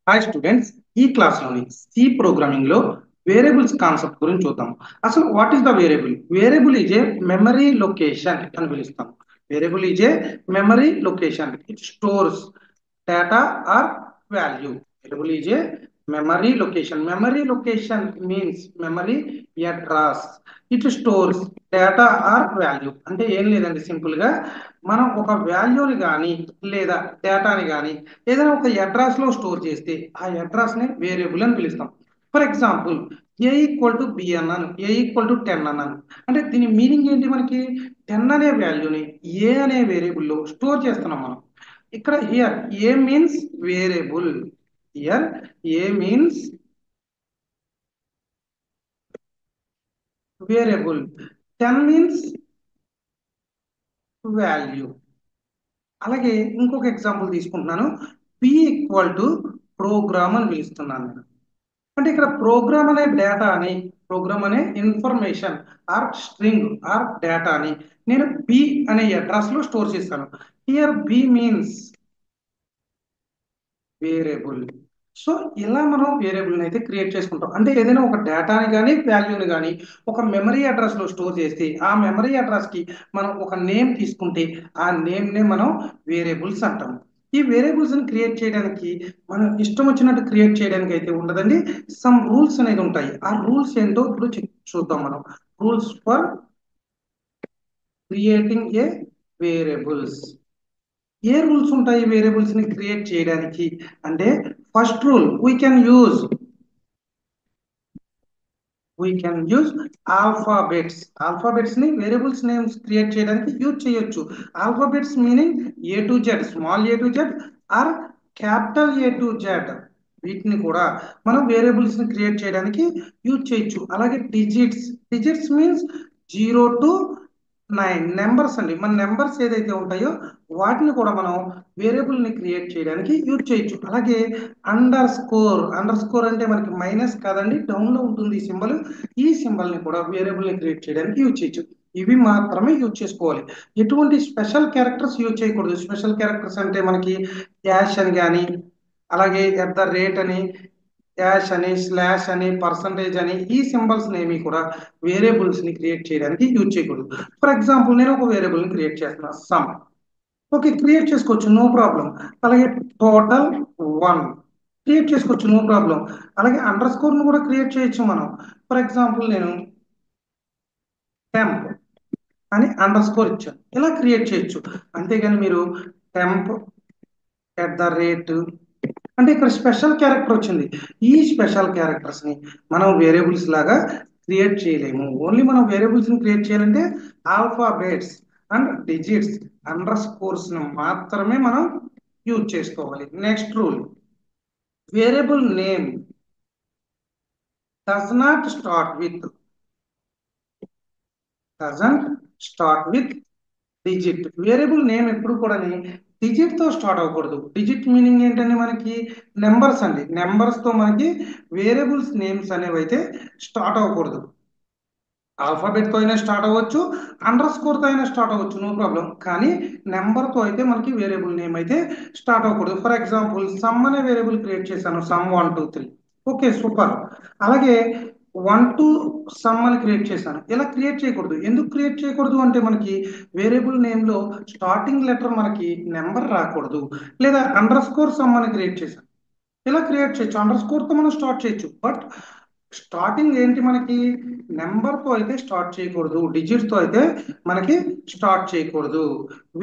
Hi students, ఈ క్లాస్లోని C ప్రోగ్రామింగ్లో వేరియబుల్స్ కాన్సెప్ట్ గురించి చూద్దాం. అసలు what is the variable? Variable is a memory location అని పిలుస్తాం. Variable is a memory location. It stores data or value. Variable is a memory location. Memory location means memory address. It stores data or value. అంటే ఏం లేదండి, simple గా మనం ఒక వాల్యూని కానీ లేదా డేటాని కానీ ఏదైనా ఒక అడ్రస్ లో స్టోర్ చేస్తే ఆ అడ్రస్ ని వేరియబుల్ అని పిలుస్తాం. For example, A equal to be అన్నాను, ఏ ఈక్వల్ టు 10 అన్నాను. అంటే దీని మీనింగ్ ఏంటి? మనకి 10 అనే వాల్యూని ఏ అనే వేరియబుల్లో స్టోర్ చేస్తున్నాం మనం. ఇక్కడ here A means variable. Here A means variable, 10 means value. అలాగే ఇంకొక ఎగ్జాంపుల్ తీసుకుంటున్నాను. పి ఈక్వల్ టు ప్రోగ్రామ్ అని పిలుస్తున్నాను నేను. అంటే ఇక్కడ ప్రోగ్రామ్ అనే డేటా అని, ప్రోగ్రామ్ అనే information or string or data అని నేను బి అనే అడ్రస్ లో స్టోర్ చేస్తాను. Here B means variable. So ఇలా మనం వేరియబుల్ని అయితే క్రియేట్ చేసుకుంటాం. అంటే ఏదైనా ఒక డేటాని కానీ వాల్యూని కానీ ఒక మెమరీ అడ్రస్ లో స్టోర్ చేస్తే ఆ మెమరీ అడ్రస్ కి మనం ఒక నేమ్ తీసుకుంటే ఆ నేమ్ నే మనం వేరియబుల్స్ అంటాం. ఈ వేరియబుల్స్ ని క్రియేట్ చేయడానికి మనం ఇష్టం వచ్చినట్టు క్రియేట్ చేయడానికి అయితే ఉండదండి. సమ్ రూల్స్ అనేది ఉంటాయి. ఆ రూల్స్ ఏంటో ఇప్పుడు చూద్దాం మనం. Rules for creating a variables. ఏ రూల్స్ ఉంటాయి వేరియబుల్స్ ని క్రియేట్ చేయడానికి అంటే, first rule, we can use alphabets. Alphabets ని వేరియబుల్స్ నేమ్స్ క్రియేట్ చేయడానికి యూజ్ చేయొచ్చు. Alphabets meaning A to Z, small A to Z or capital A to Z. వీటిని కూడా మనం వేరియబుల్స్ ని క్రియేట్ చేయడానికి యూజ్ చేయొచ్చు. అలాగే digits. Digits means 0 to 9 numbers అండి. మన నెంబర్స్ ఏదైతే ఉంటాయో వాటిని కూడా మనం వేరియబుల్ ని క్రియేట్ చేయడానికి యూజ్ చేయొచ్చు. అలాగే అండర్ స్కోర్. అండర్ స్కోర్ అంటే మనకి మైనస్ కాదండి, డౌన్ లో ఉంటుంది ఈ సింబల్. ఈ సింబల్ ని కూడా వేరియబుల్ ని క్రియేట్ చేయడానికి యూజ్ చేయొచ్చు. ఇవి మాత్రమే యూజ్ చేసుకోవాలి. ఎటువంటి స్పెషల్ క్యారెక్టర్స్ యూజ్ చేయకూడదు. స్పెషల్ క్యారెక్టర్స్ అంటే మనకి డాష్ అని కానీ, అలాగే ఎట్ ద రేట్ అని, డాష్ అని, స్లాష్ అని, పర్సంటేజ్ అని ఈ సింబల్స్ ఏమి కూడా వేరియబుల్స్ ని క్రియేట్ చేయడానికి యూజ్ చేయకూడదు. ఫర్ ఎగ్జాంపుల్, నేను ఒక వేరియబుల్ ని క్రియేట్ చేస్తున్నా, సమ్. ఓకే, క్రియేట్ చేసుకోవచ్చు, నో ప్రాబ్లం. అలాగే టోటల్ 1 క్రియేట్ చేసుకోవచ్చు, నో ప్రాబ్లం. అలాగే అండర్ స్కోర్ ను కూడా క్రియేట్ చేయొచ్చు మనం. ఫర్ ఎగ్జాంపుల్, నేను టెంప్ అని అండర్ స్కోర్ ఇచ్చాను, ఇలా క్రియేట్ చేయొచ్చు. అంతేగాని మీరు టెంప్ ఎట్ ద రేట్ అంటే ఇక్కడ స్పెషల్ క్యారెక్టర్ వచ్చింది. ఈ స్పెషల్ క్యారెక్టర్స్ ని మనం వేరియబుల్స్ లాగా క్రియేట్ చేయలేము. ఓన్లీ మనం వేరియబుల్స్ ని క్రియేట్ చేయాలంటే alphabets and digits, under scores ని మాత్రమే మనం యూజ్ చేసుకోవాలి. Next rule, variable name does not start with doesn't start with digit. Variable name ఎప్పుడు కూడా డిజిట్ తో స్టార్ట్ అవ్వకూడదు. డిజిట్ మీనింగ్ ఏంటంటే మనకి నెంబర్స్ అండి. నెంబర్స్ తో మనకి వేరియబుల్స్ నేమ్స్ అనేవి అయితే స్టార్ట్ అవ్వకూడదు. ఆల్ఫాబెట్ తో అయినా స్టార్ట్ అవ్వచ్చు, అండర్ స్కోర్ తో అయినా స్టార్ట్ అవ్వచ్చు, నో ప్రాబ్లం. కానీ నెంబర్ తో అయితే మనకి వేరియబుల్ నేమ్ అయితే స్టార్ట్ అవ్వకూడదు. ఫర్ ఎగ్జాంపుల్, సమ్ అనే వేరియబుల్ క్రియేట్ చేశాను, సమ్ 1 2 3. Okay, super. అలాగే 1 to సమ్ అని క్రియేట్ చేశాను. ఇలా క్రియేట్ చేయకూడదు. ఎందుకు క్రియేట్ చేయకూడదు అంటే మనకి వేరియబుల్ నేమ్ లో స్టార్టింగ్ లెటర్ మనకి నెంబర్ రాకూడదు. లేదా అండర్ స్కోర్ సమ్ అని క్రియేట్ చేశాను, ఇలా క్రియేట్ చేయొచ్చు. అండర్ స్కోర్ తో మనం స్టార్ట్ చేయొచ్చు. బట్ స్టార్టింగ్ ఏంటి మనకి నెంబర్ తో అయితే స్టార్ట్ చేయకూడదు, డిజిట్ తో అయితే మనకి స్టార్ట్ చేయకూడదు.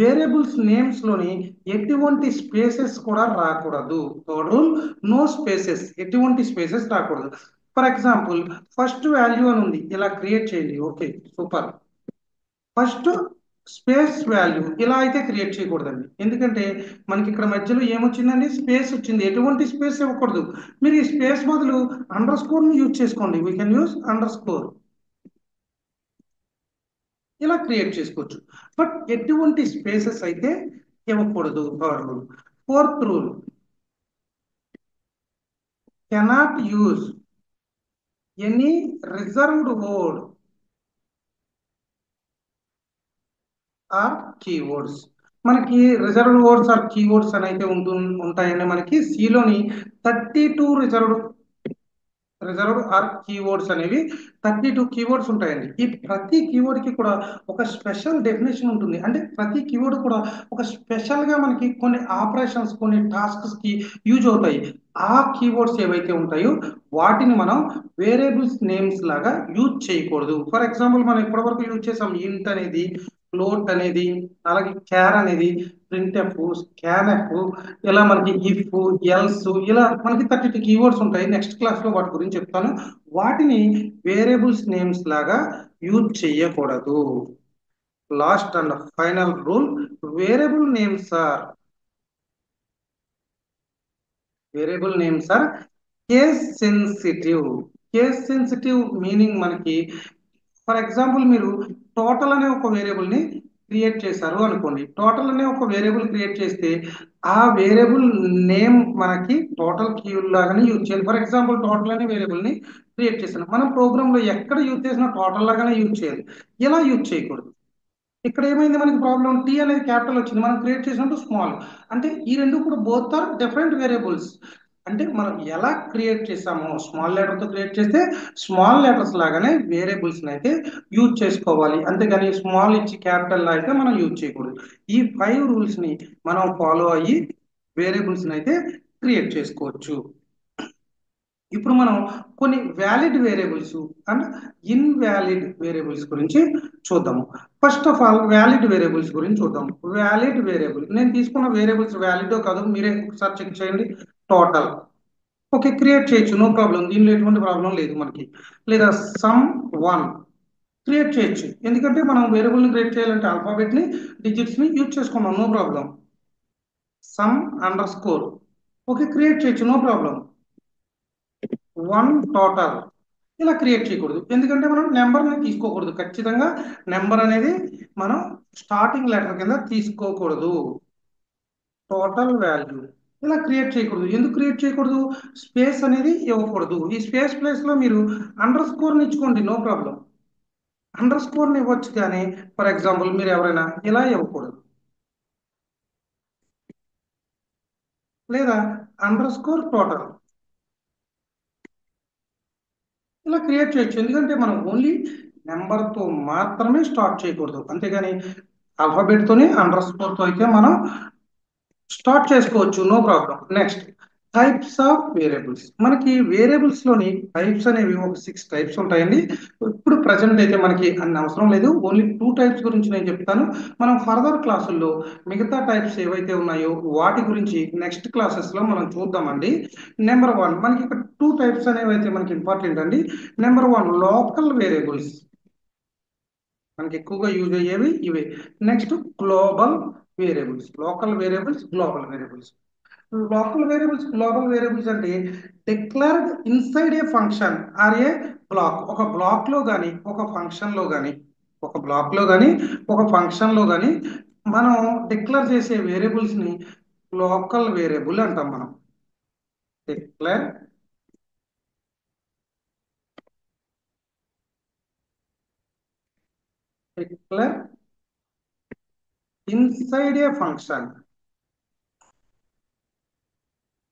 వేరియబుల్స్ నేమ్స్ లోని ఎటువంటి స్పేసెస్ కూడా రాకూడదు. Third rule, no spaces. ఎటువంటి స్పేసెస్ రాకూడదు. ఫర్ ఎగ్జాంపుల్, ఫస్ట్ వాల్యూ అని ఉంది, ఇలా క్రియేట్ చేయండి. Okay, super. First space value ఇలా అయితే క్రియేట్ చేయకూడదండి. ఎందుకంటే మనకి ఇక్కడ మధ్యలో ఏమొచ్చిందండి, స్పేస్ వచ్చింది. ఎటువంటి స్పేస్ ఇవ్వకూడదు. మీరు ఈ స్పేస్ బదులు అండర్ స్కోర్ ని యూజ్ చేసుకోండి. We can use under score, ఇలా క్రియేట్ చేసుకోవచ్చు. బట్ ఎటువంటి స్పేసెస్ అయితే ఇవ్వకూడదు. Third rule. Fourth rule, cannot use any reserved word or keywords. మనకి రిజర్వ్డ్ వర్డ్స్ ఆర్ కీవర్డ్స్ అని అయితే ఉంటాయండి. మనకి సిలోని 32 రిజర్వ్డ్ ఆర్ కీవర్డ్స్ అనేవి 32 కీవర్డ్స్ ఉంటాయండి. ఈ ప్రతి కీవర్డ్ కి కూడా ఒక స్పెషల్ డెఫినేషన్ ఉంటుంది. అంటే ప్రతి కీవర్డ్ కూడా ఒక స్పెషల్ గా మనకి కొన్ని ఆపరేషన్స్, కొన్ని టాస్క్స్ కి యూజ్ అవుతాయి. ఆ కీవర్డ్స్ ఏవైతే ఉంటాయో వాటిని మనం వేరియబుల్స్ నేమ్స్ లాగా యూజ్ చేయకూడదు. ఫర్ ఎగ్జాంపుల్ మనం ఇప్పటివరకు యూజ్ చేసాం ఇంట్ అనేది, ఫ్లోట్ అనేది, అలాగే క్యార్ అనేది, ప్రింట్ఎఫ్, స్కాన్ఎఫ్, ఇలా మనకి ఇఫ్, ఎల్స్, ఇలా మనకి 32 కీవర్డ్స్ ఉంటాయి. నెక్స్ట్ క్లాస్ లో వాటి గురించి చెప్తాను. వాటిని వేరియబుల్స్ నేమ్స్ లాగా యూజ్ చేయకూడదు. Last and final rule, variable names or variable names are case sensitive. Case sensitive meaning మనకి, ఫర్ ఎగ్జాంపుల్ మీరు టోటల్ అనే ఒక వేరియబుల్ ని క్రియేట్ చేశారు అనుకోండి. టోటల్ అనే ఒక వేరియబుల్ క్రియేట్ చేస్తే ఆ వేరియబుల్ నేమ్ మనకి టోటల్ కీ లాగానే యూజ్ చేయాలి. ఫర్ ఎగ్జాంపుల్ టోటల్ అనే వేరియబుల్ ని క్రియేట్ చేశాను, మనం ప్రోగ్రామ్ లో ఎక్కడ యూజ్ చేసినా టోటల్ లాగానే యూజ్ చేయాలి. ఇలా యూజ్ చేయకూడదు. ఇక్కడ ఏమైంది, మనకి ప్రాబ్లం టీ అనేది క్యాపిటల్ వచ్చింది, మనం క్రియేట్ చేసినప్పుడు స్మాల్. అంటే ఈ రెండు కూడా బోత్ ఆర్ డిఫరెంట్ వేరియబుల్స్. అంటే మనం ఎలా క్రియేట్ చేసామో, స్మాల్ లెటర్ తో క్రియేట్ చేస్తే స్మాల్ లెటర్స్ లాగానే వేరియబుల్స్ అయితే యూజ్ చేసుకోవాలి. అంతేగాని స్మాల్ ఇచ్చి క్యాపిటల్ అయితే మనం యూజ్ చేయకూడదు. ఈ 5 రూల్స్ ని మనం ఫాలో అయ్యి వేరియబుల్స్ అయితే క్రియేట్ చేసుకోవచ్చు. ఇప్పుడు మనం కొన్ని valid variables and invalid variables గురించి చూద్దాము. First of all valid variables గురించి చూద్దాం. వ్యాలిడ్ వేరియబుల్, నేను తీసుకున్న వేరియబుల్స్ వ్యాలిడో కాదో మీరే ఒకసారి చెక్ చేయండి. టోటల్, ఓకే, క్రియేట్ చేయొచ్చు, నో ప్రాబ్లం, దీనిలో ఎటువంటి ప్రాబ్లం లేదు మనకి. లేదా సమ్ వన్ క్రియేట్ చేయొచ్చు, ఎందుకంటే మనం వేరియబుల్ ని క్రియేట్ చేయాలంటే ఆల్ఫాబెట్ ని, డిజిట్స్ ని యూజ్ చేసుకున్నాం, no problem. Sum underscore, okay, create చేయొచ్చు, నో ప్రాబ్లం. వన్ టోటల్, ఇలా క్రియేట్ చేయకూడదు, ఎందుకంటే మనం నెంబర్ని తీసుకోకూడదు. ఖచ్చితంగా నెంబర్ అనేది మనం స్టార్టింగ్ లెటర్ కింద తీసుకోకూడదు. టోటల్ వాల్యూ, ఇలా క్రియేట్ చేయకూడదు. ఎందుకు క్రియేట్ చేయకూడదు? స్పేస్ అనేది ఇవ్వకూడదు. ఈ స్పేస్ ప్లేస్ లో మీరు అండర్ స్కోర్ని ఇచ్చుకోండి, నో ప్రాబ్లం. అండర్ స్కోర్ని ఇవ్వచ్చు, కానీ ఫర్ ఎగ్జాంపుల్ మీరు ఎవరైనా ఇలా ఇవ్వకూడదు. లేదా అండర్ స్కోర్ టోటల్, ఇలా క్రియేట్ చేయొచ్చు. ఎందుకంటే మనం ఓన్లీ నెంబర్తో మాత్రమే స్టార్ట్ చేయకూడదు. అంతేగాని ఆల్ఫాబెట్ తోని అండర్ స్కోర్ తో అయితే మనం స్టార్ట్ చేసుకోవచ్చు, no problem. Next, types of variables. మనకి వేరియబుల్స్ లోని టైప్స్ అనేవి ఒక 6 టైప్స్ ఉంటాయండి. ఇప్పుడు ప్రజెంట్ అయితే మనకి అన్ని అవసరం లేదు, ఓన్లీ 2 టైప్స్ గురించి నేను చెప్తాను. మనం ఫర్దర్ క్లాసుల్లో మిగతా టైప్స్ ఏవైతే ఉన్నాయో వాటి గురించి నెక్స్ట్ క్లాసెస్ లో మనం చూద్దామండి. నెంబర్ 1, మనకి ఇక్కడ 2 టైప్స్ అనేవి అయితే మనకి ఇంపార్టెంట్ అండి. నెంబర్ 1, లోకల్ వేరియబుల్స్, మనకి ఎక్కువగా యూజ్ అయ్యేవి ఇవే. Next, global variables. Global variables అంటే declared inside a function or a block. ఒక బ్లాక్ లో కానీ ఒక ఫంక్షన్ లో కానీ ఒక బ్లాక్ లో కానీ ఒక ఫంక్షన్ లో కానీ మనం డిక్లేర్ చేసే వేరియబుల్స్ ని లోకల్ వేరియబుల్ అంటాం మనం. Declare declare inside a function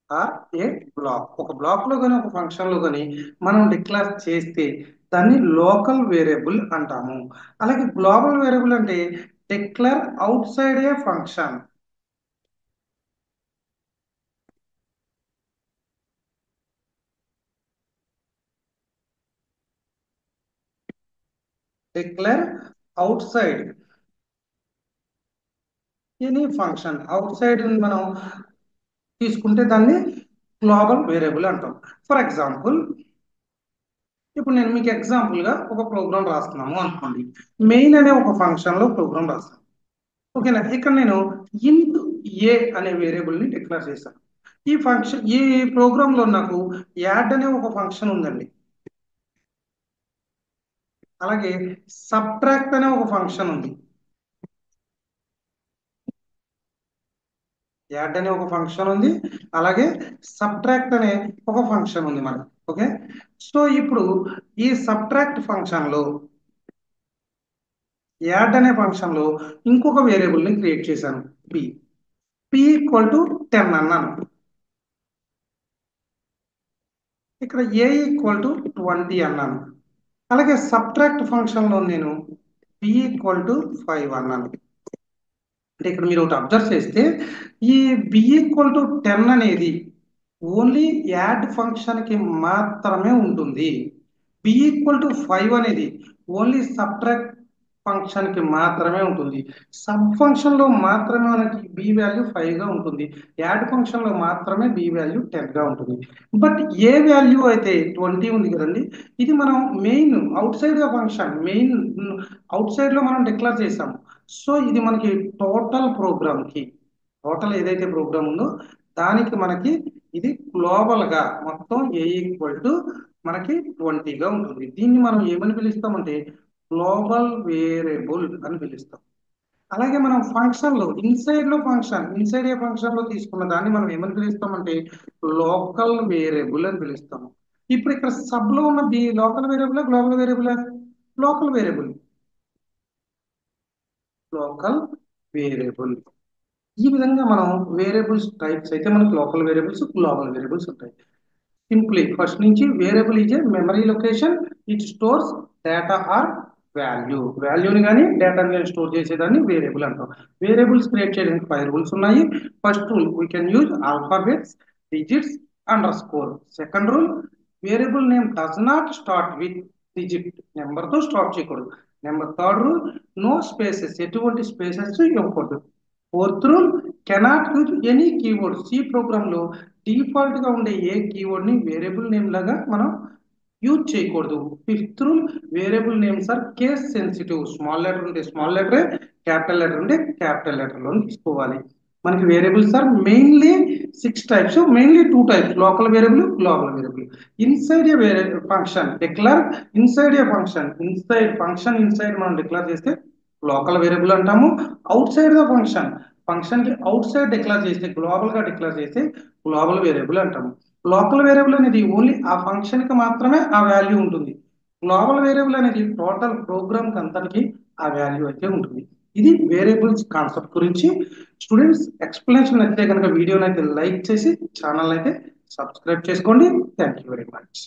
or a block. ఒక బ్లాక్ లో కానీ ఒక ఫంక్షన్ లో కానీ మనం డిక్లేర్ చేస్తే దాన్ని లోకల్ వేరియబుల్ అంటాము. అలాగే గ్లోబల్ వేరియబుల్ అంటే declare outside a function. Declare outside any function, outside మనం తీసుకుంటే దాన్ని గ్లోబల్ వేరియబుల్ అంటాం. ఫర్ ఎగ్జాంపుల్, ఇప్పుడు నేను మీకు ఎగ్జాంపుల్ గా ఒక ప్రోగ్రామ్ రాస్తున్నాము అనుకోండి. మెయిన్ అనే ఒక ఫంక్షన్ లో ప్రోగ్రామ్ రాస్తాను, ఓకేనా. ఇక్కడ నేను ఇంట్ ఏ అనే వేరియబుల్ ని డిక్లేర్ చేశాను. ఈ ప్రోగ్రామ్ లో నాకు యాడ్ అనే ఒక ఫంక్షన్ ఉందండి. అలాగే సబ్ట్రాక్ట్ అనే ఒక ఫంక్షన్ ఉంది. యాడ్ అనే ఒక ఫంక్షన్ ఉంది, అలాగే సబ్ట్రాక్ట్ అనే ఒక ఫంక్షన్ ఉంది మనకి, ఓకే. సో ఇప్పుడు ఈ సబ్ట్రాక్ట్ ఫంక్షన్ లో, యాడ్ అనే ఫంక్షన్ లో ఇంకొక వేరియబుల్ ని క్రియేట్ చేశాను. పి పి ఈక్వల్ టు 10 అన్నాను. ఇక్కడ ఏ ఈక్వల్ టు 20 అన్నాను. అలాగే సబ్ట్రాక్ట్ ఫంక్షన్లో నేను బి ఈక్వల్ టు 5 అన్నాను. అంటే ఇక్కడ మీరు ఒకటి అబ్జర్వ్ చేస్తే ఈ బి ఈక్వల్ టు 10 అనేది ఓన్లీ యాడ్ ఫంక్షన్కి మాత్రమే ఉంటుంది. బి ఈక్వల్ టు 5 అనేది ఓన్లీ సబ్ట్రాక్ట్ ఫంక్షన్కి మాత్రమే ఉంటుంది. సబ్ ఫంక్షన్లో మాత్రమే మనకి బి వాల్యూ 5గా ఉంటుంది. యాడ్ ఫంక్షన్లో మాత్రమే బి వాల్యూ 10గా ఉంటుంది. బట్ ఏ వాల్యూ అయితే 20 ఉంది కదండి, ఇది మనం main out side function main out సైడ్లో మనం డిక్లేర్ చేసాము. సో ఇది మనకి టోటల్ ఏదైతే ప్రోగ్రామ్ ఉందో దానికి మనకి ఇది గ్లోబల్ గా మొత్తం ఏ ఈక్వల్ టు మనకి 20గా ఉంటుంది. దీన్ని మనం ఏమని పిలుస్తామంటే గ్లోబల్ వేరియబుల్ అని పిలుస్తాం. అలాగే మనం ఫంక్షన్ లో ఇన్సైడ్ ఏ ఫంక్షన్ లో తీసుకున్న దాన్ని మనం ఏమని పిలుస్తామంటే లోకల్ వేరియబుల్ అని పిలుస్తాము. ఇప్పుడు ఇక్కడ సబ్ లో ఉన్న B local variable global variable local variable local variable ఈ విధంగా మనం వేరియబుల్స్ టైప్స్ అయితే మనకు లోకల్ వేరియబుల్స్ గ్లోబల్ వేరియబుల్స్ ఉంటాయి. సింప్లీ ఫస్ట్ నుంచి variable is a memory location it stores data or వాల్యూని కానీ డేటాని కానీ స్టోర్ చేసేదాన్ని వేరియబుల్ అంటాం. వేరియబుల్స్ క్రియేట్ చేయడానికి 5 రూల్స్ ఉన్నాయి. First rule we can use alphabets, digits, underscore. Second rule variable name does not start with digit, నెంబర్తో start చేయకూడదు. థర్డ్ రూల్ నో స్పేసెస్, ఎటువంటి స్పేసెస్ ఇవ్వకూడదు. Fourth rule cannot use any keyword, C program లో default గా ఉండే ఏ keyword ని variable name లాగా మనం యూజ్ చేయకూడదు. Fifth rule variable names are case sensitive, small letter ఉంటే స్మాల్ లెటరే, క్యాపిటల్ లెటర్ ఉంటే క్యాపిటల్ లెటర్ లో తీసుకోవాలి. మనకి variables are mainly 6 types, mainly 2 types, local variable, global variable. Inside a function declare inside మనం డిక్లేర్ చేస్తే local variable అంటాము. Outside the function కి అవుట్ సైడ్ డిక్లేర్ చేస్తే గ్లోబల్ గా డిక్లేర్ చేస్తే గ్లోబల్ వేరియబుల్ అంటాము. లోకల్ వేరియబుల్ అనేది only ఆ ఫంక్షన్ కి మాత్రమే ఆ వాల్యూ ఉంటుంది. గ్లోబల్ వేరియబుల్ అనేది టోటల్ ప్రోగ్రామ్ కి అంతటికి ఆ వాల్యూ అయితే ఉంటుంది. ఇది వేరియబుల్స్ కాన్సెప్ట్ గురించి. స్టూడెంట్స్ ఎక్స్ప్లెనేషన్ అయితే కనుక వీడియోని అయితే లైక్ చేసి ఛానల్ అయితే సబ్స్క్రైబ్ చేసుకోండి. Thank you very much.